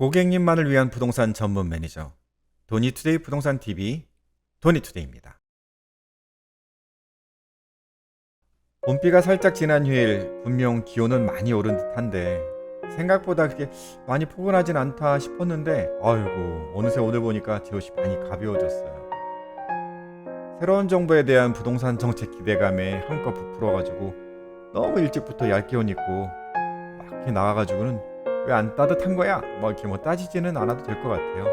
고객님만을 위한 부동산 전문 매니저 도니투데이 부동산 TV 도니투데이입니다. 봄비가 살짝 지난 휴일 분명 기온은 많이 오른 듯한데 생각보다 그렇게 많이 포근하진 않다 싶었는데 아이고 어느새 오늘 보니까 제 옷이 많이 가벼워졌어요. 새로운 정부에 대한 부동산 정책 기대감에 한껏 부풀어가지고 너무 일찍부터 얇게 옷 입고 막 이렇게 나가가지고는 왜 안 따뜻한 거야? 뭐 이렇게 뭐 따지지는 않아도 될 것 같아요.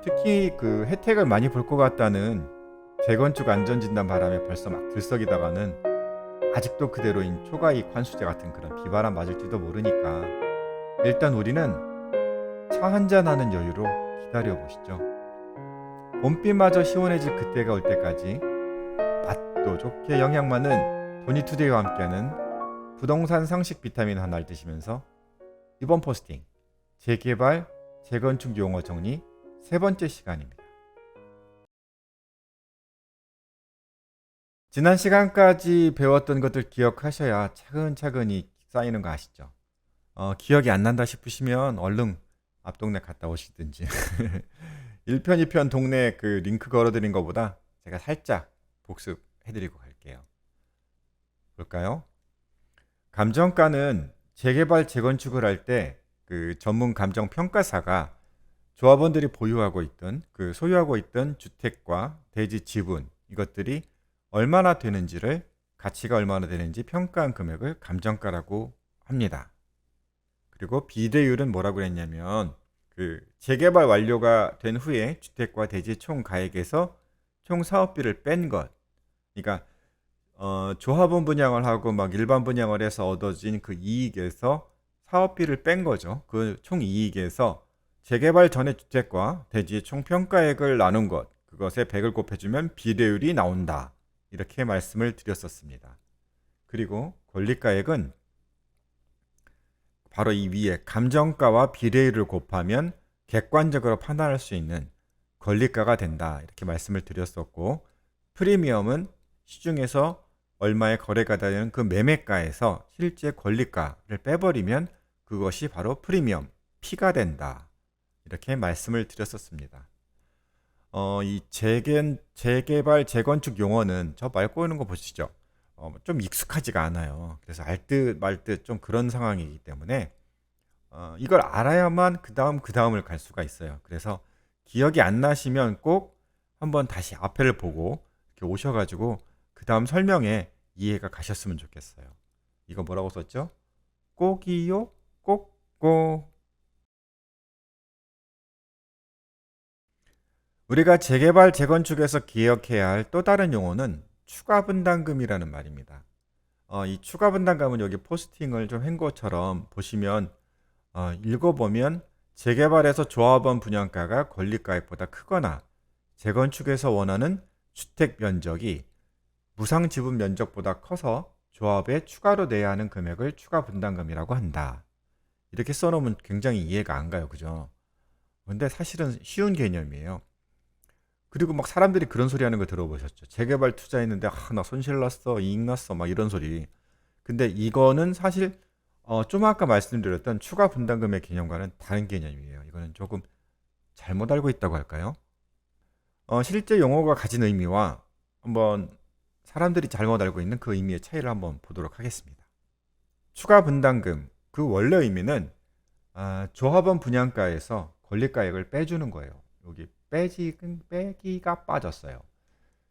특히 그 혜택을 많이 볼 것 같다는 재건축 안전진단 바람에 벌써 막 들썩이다가는 아직도 그대로인 초과이익 환수제 같은 그런 비바람 맞을지도 모르니까 일단 우리는 차 한잔하는 여유로 기다려보시죠. 봄비마저 시원해질 그때가 올 때까지 맛도 좋게 영양 많은 도니투데이와 함께하는 부동산 상식 비타민 하나를 드시면서 이번 포스팅 재개발, 재건축 용어 정리 세 번째 시간입니다. 지난 시간까지 배웠던 것들 기억하셔야 차근차근히 쌓이는 거 아시죠? 기억이 안 난다 싶으시면 얼른 앞 동네 갔다 오시든지 1편, 2편 동네 그 링크 걸어드린 것보다 제가 살짝 복습해드리고 갈게요. 볼까요? 감정가는 재개발, 재건축을 할 때 그 전문 감정 평가사가 조합원들이 보유하고 있던 그 소유하고 있던 주택과 대지 지분 이것들이 얼마나 되는지를 가치가 얼마나 되는지 평가한 금액을 감정가라고 합니다. 그리고 비례율은 뭐라고 했냐면 그 재개발 완료가 된 후에 주택과 대지 총 가액에서 총 사업비를 뺀 것. 그러니까 조합원 분양을 하고 막 일반 분양을 해서 얻어진 그 이익에서 사업비를 뺀 거죠. 그 총 이익에서 재개발 전의 주택과 대지의 총 평가액을 나눈 것, 그것에 100을 곱해주면 비례율이 나온다. 이렇게 말씀을 드렸었습니다. 그리고 권리가액은 바로 이 위에 감정가와 비례율을 곱하면 객관적으로 판단할 수 있는 권리가가 된다. 이렇게 말씀을 드렸었고, 프리미엄은 시중에서 얼마의 거래가 되는 그 매매가에서 실제 권리가를 빼버리면 그것이 바로 프리미엄, P가 된다. 이렇게 말씀을 드렸었습니다. 이 재개발, 재건축 용어는 저 말고 있는 거 보시죠. 좀 익숙하지가 않아요. 그래서 알 듯 말 듯 좀 그런 상황이기 때문에 이걸 알아야만 그 다음을 갈 수가 있어요. 그래서 기억이 안 나시면 꼭 한번 다시 앞에를 보고 이렇게 오셔가지고 그 다음 설명에 이해가 가셨으면 좋겠어요. 이거 뭐라고 썼죠? 꼭이요? 꼭꼭. 우리가 재개발, 재건축에서 기억해야 할 또 다른 용어는 추가 분담금이라는 말입니다. 이 추가 분담금은 여기 포스팅을 좀 한 것처럼 보시면 읽어보면 재개발에서 조합원 분양가가 권리가액보다 크거나 재건축에서 원하는 주택 면적이 무상 지분 면적보다 커서 조합에 추가로 내야 하는 금액을 추가 분담금이라고 한다. 이렇게 써놓으면 굉장히 이해가 안 가요. 그죠? 근데 사실은 쉬운 개념이에요. 그리고 막 사람들이 그런 소리 하는 거 들어보셨죠? 재개발 투자했는데 나 손실 났어, 이익 났어, 막 이런 소리. 근데 이거는 사실 좀 아까 말씀드렸던 추가 분담금의 개념과는 다른 개념이에요. 이거는 조금 잘못 알고 있다고 할까요? 실제 용어가 가진 의미와 한번 사람들이 잘못 알고 있는 그 의미의 차이를 한번 보도록 하겠습니다. 추가 분담금, 그 원래 의미는 조합원 분양가에서 권리가액을 빼주는 거예요. 여기 빼기가 빠졌어요.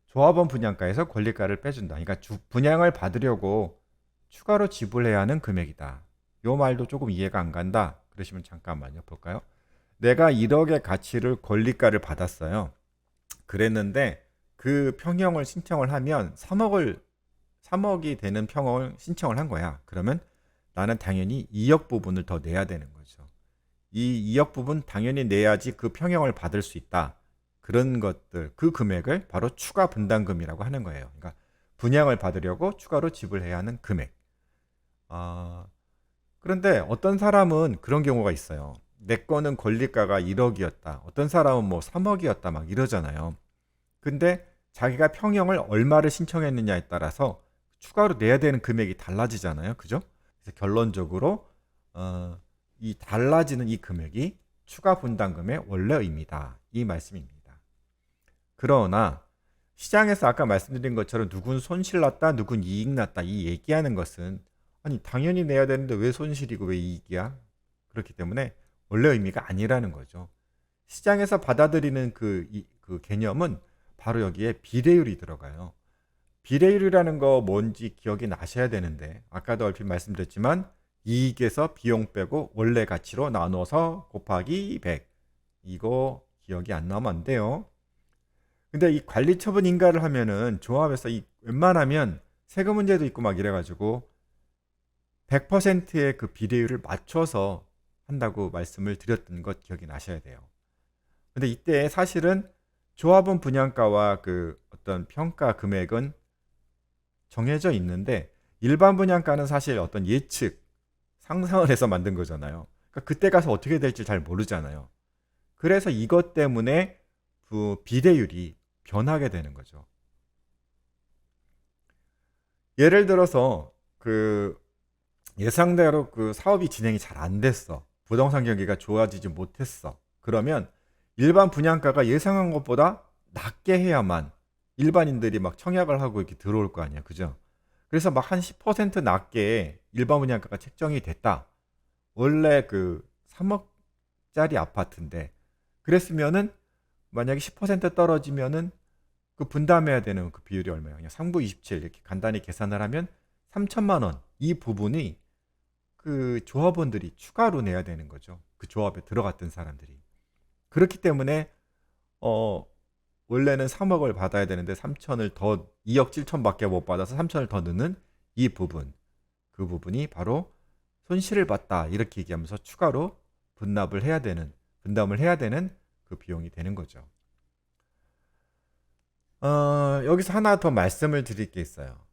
조합원 분양가에서 권리가를 빼준다. 그러니까 분양을 받으려고 추가로 지불해야 하는 금액이다. 요 말도 조금 이해가 안 간다. 그러시면 잠깐만요. 볼까요? 내가 1억의 가치를 권리가를 받았어요. 그랬는데 그 평형을 신청을 하면 3억이 되는 평형을 신청을 한 거야. 그러면 나는 당연히 2억 부분을 더 내야 되는 거죠. 이 2억 부분 당연히 내야지 그 평형을 받을 수 있다. 그런 것들, 그 금액을 바로 추가 분담금이라고 하는 거예요. 그러니까 분양을 받으려고 추가로 지불해야 하는 금액. 그런데 어떤 사람은 그런 경우가 있어요. 내 거는 권리가가 1억이었다. 어떤 사람은 뭐 3억이었다. 막 이러잖아요. 근데 자기가 평형을 얼마를 신청했느냐에 따라서 추가로 내야 되는 금액이 달라지잖아요. 그죠? 그래서 결론적으로 이 달라지는 이 금액이 추가 분담금의 원래 의미다. 이 말씀입니다. 그러나 시장에서 아까 말씀드린 것처럼 누군 손실 났다, 누군 이익 났다 이 얘기하는 것은 아니 당연히 내야 되는데 왜 손실이고 왜 이익이야? 그렇기 때문에 원래 의미가 아니라는 거죠. 시장에서 받아들이는 그 개념은 바로 여기에 비례율이 들어가요. 비례율이라는 거 뭔지 기억이 나셔야 되는데 아까도 얼핏 말씀드렸지만 이익에서 비용 빼고 원래 가치로 나눠서 곱하기 100 이거 기억이 안 나면 안 돼요. 근데 이 관리처분 인가를 하면은 조합에서 이 웬만하면 세금 문제도 있고 막 이래가지고 100%의 그 비례율을 맞춰서 한다고 말씀을 드렸던 것 기억이 나셔야 돼요. 근데 이때 사실은 조합원 분양가와 그 어떤 평가 금액은 정해져 있는데 일반 분양가는 사실 어떤 예측, 상상을 해서 만든 거잖아요. 그러니까 그때 가서 어떻게 될지 잘 모르잖아요. 그래서 이것 때문에 그 비례율이 변하게 되는 거죠. 예를 들어서 그 예상대로 그 사업이 진행이 잘 안 됐어. 부동산 경기가 좋아지지 못했어. 그러면 일반 분양가가 예상한 것보다 낮게 해야만 일반인들이 막 청약을 하고 이렇게 들어올 거 아니야. 그죠? 그래서 막 한 10% 낮게 일반 분양가가 책정이 됐다. 원래 그 3억짜리 아파트인데 그랬으면은 만약에 10% 떨어지면은 그 분담해야 되는 그 비율이 얼마예요? 그냥 3구 27 이렇게 간단히 계산을 하면 3천만 원. 이 부분이 그 조합원들이 추가로 내야 되는 거죠. 그 조합에 들어갔던 사람들이. 그렇기 때문에 원래는 3억을 받아야 되는데 3천을 더 2억 7천밖에 못 받아서 3천을 더 넣는 이 부분. 그 부분이 바로 손실을 봤다. 이렇게 얘기하면서 추가로 분담을 해야 되는 그 비용이 되는 거죠. 여기서 하나 더 말씀을 드릴 게 있어요.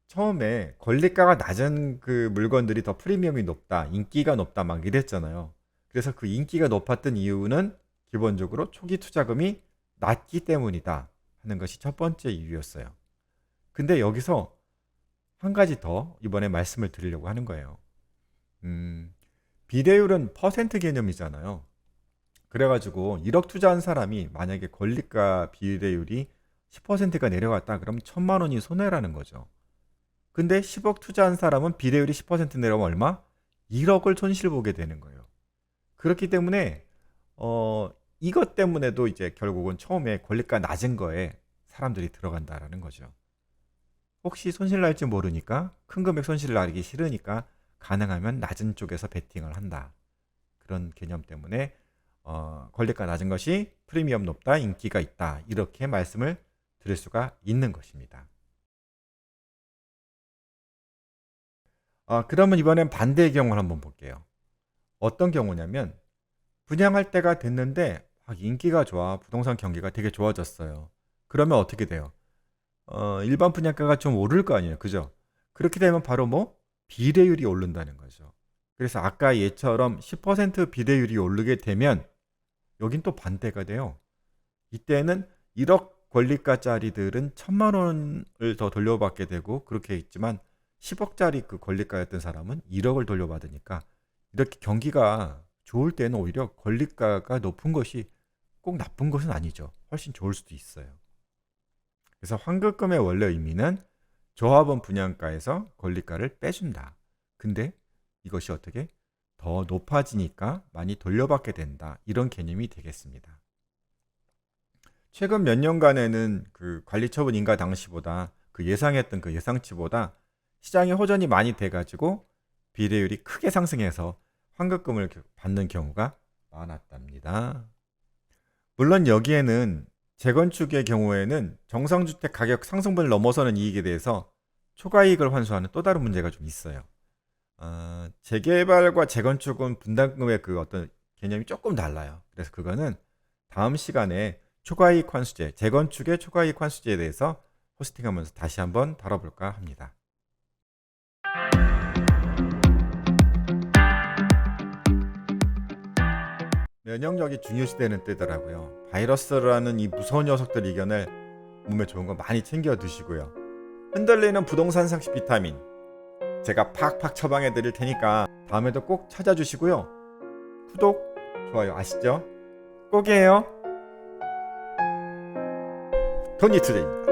처음에 권리가가 낮은 그 물건들이 더 프리미엄이 높다, 인기가 높다 막 이랬잖아요. 그래서 그 인기가 높았던 이유는 기본적으로 초기 투자금이 낮기 때문이다 하는 것이 첫 번째 이유였어요. 근데 여기서 한 가지 더 이번에 말씀을 드리려고 하는 거예요. 비례율은 퍼센트 개념이잖아요. 그래가지고 1억 투자한 사람이 만약에 권리가 비례율이 10%가 내려갔다 그러면 1,000만 원이 손해라는 거죠. 근데 10억 투자한 사람은 비례율이 10% 내려가면 얼마? 1억을 손실 보게 되는 거예요. 그렇기 때문에 이것 때문에도 이제 결국은 처음에 권리가 낮은 거에 사람들이 들어간다라는 거죠. 혹시 손실 날지 모르니까 큰 금액 손실 나기 싫으니까 가능하면 낮은 쪽에서 베팅을 한다. 그런 개념 때문에 권리가 낮은 것이 프리미엄 높다, 인기가 있다. 이렇게 말씀을 드릴 수가 있는 것입니다. 그러면 이번엔 반대의 경우를 한번 볼게요. 어떤 경우냐면 분양할 때가 됐는데 인기가 좋아, 부동산 경기가 되게 좋아졌어요. 그러면 어떻게 돼요? 일반 분양가가 좀 오를 거 아니에요, 그죠? 그렇게 되면 바로 뭐 비례율이 오른다는 거죠. 그래서 아까 얘처럼 10% 비례율이 오르게 되면 여긴 또 반대가 돼요. 이때는 1억 권리가짜리들은 1,000만 원을 더 돌려받게 되고 그렇게 있지만 10억짜리 그 권리가였던 사람은 1억을 돌려받으니까 이렇게 경기가 좋을 때는 오히려 권리가가 높은 것이 꼭 나쁜 것은 아니죠. 훨씬 좋을 수도 있어요. 그래서 환급금의 원래 의미는 조합원 분양가에서 권리가를 빼준다. 근데 이것이 어떻게 더 높아지니까 많이 돌려받게 된다. 이런 개념이 되겠습니다. 최근 몇 년간에는 그 관리처분 인가 당시보다 그 예상했던 그 예상치보다 시장의 호전이 많이 돼가지고 비례율이 크게 상승해서 환급금을 받는 경우가 많았답니다. 물론 여기에는 재건축의 경우에는 정상주택 가격 상승분을 넘어서는 이익에 대해서 초과이익을 환수하는 또 다른 문제가 좀 있어요. 재개발과 재건축은 분담금의 그 어떤 개념이 조금 달라요. 그래서 그거는 다음 시간에 초과이익 환수제, 재건축의 초과이익 환수제에 대해서 호스팅하면서 다시 한번 다뤄볼까 합니다. 면역력이 중요시되는 때더라고요. 바이러스라는 이 무서운 녀석들 이겨낼 몸에 좋은 거 많이 챙겨 드시고요. 흔들리는 부동산 상식 비타민, 제가 팍팍 처방해 드릴 테니까 다음에도 꼭 찾아주시고요. 구독, 좋아요 아시죠? 꼭이에요. 토니투데이입니다.